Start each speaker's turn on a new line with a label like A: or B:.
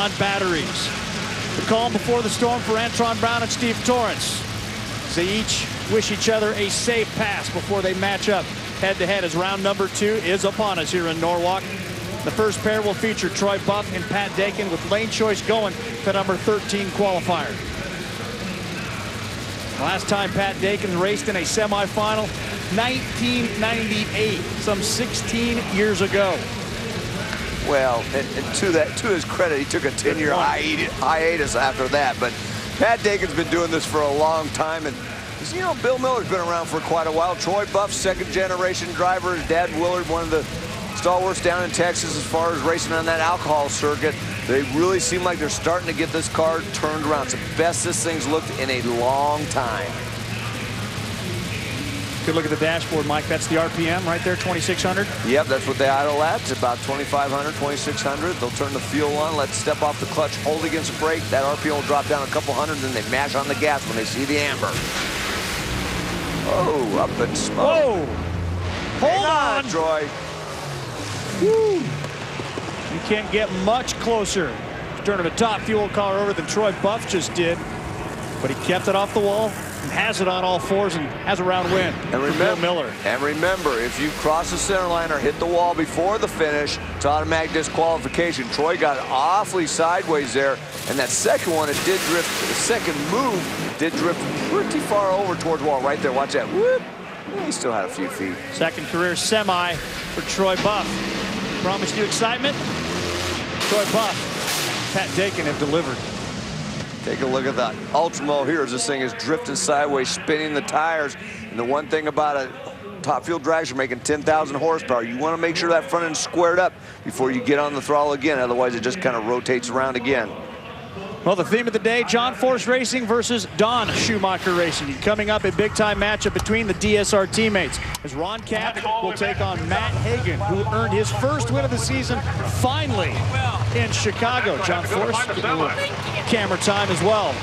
A: Antron batteries. The calm before the storm for Antron Brown and Steve Torrance. They each wish each other a safe pass before they match up head-to-head as round number 2 is upon us here in Norwalk. The first pair will feature Troy Buff and Pat Dakin with lane choice going to number 13 qualifier. Last time Pat Dakin raced in a semifinal, 1998, some 16 years ago.
B: Well, and to his credit, he took a 10-year hiatus after that. But Pat Dakin's been doing this for a long time, and you know, Bill Miller's been around for quite a while. Troy Buff, second-generation driver. His dad Willard, one of the stalwarts down in Texas as far as racing on that alcohol circuit. They really seem like they're starting to get this car turned around. It's the best this thing's looked in a long time.
A: Good look at the dashboard, Mike. That's the RPM right there, 2,600.
B: Yep, that's what they idle at. It's about 2,500, 2,600. They'll turn the fuel on, let step off the clutch, hold against the brake. That RPM will drop down a couple hundred, and they mash on the gas when they see the amber. Oh, up in smoke.
A: Whoa! Hold on,
B: Troy.
A: Woo. You can't get much closer to turning a top fuel car over than Troy Buff just did, but he kept it off the wall and has it on all fours and has a round win.
B: And remember, if you cross the center line or hit the wall before the finish, it's automatic disqualification. Troy got awfully sideways there, and that second one, it did drift. The second move did drift pretty far over towards the wall. Right there, watch that. Whoop. He still had a few feet.
A: Second career semi for Troy Buff. Promised you excitement. Troy Buff, Pat Dakin have delivered.
B: Take a look at that Ultramo here as this thing is drifting sideways, spinning the tires. And the one thing about a top fuel drags, you're making 10,000 horsepower. You want to make sure that front end's squared up before you get on the throttle again. Otherwise, it just kind of rotates around again.
A: Well, the theme of the day, John Force Racing versus Don Schumacher Racing. Coming up, a big-time matchup between the DSR teammates as Ron Cap will take on Matt Hagan, who earned his first win of the season finally in Chicago. John Force getting a little camera time as well.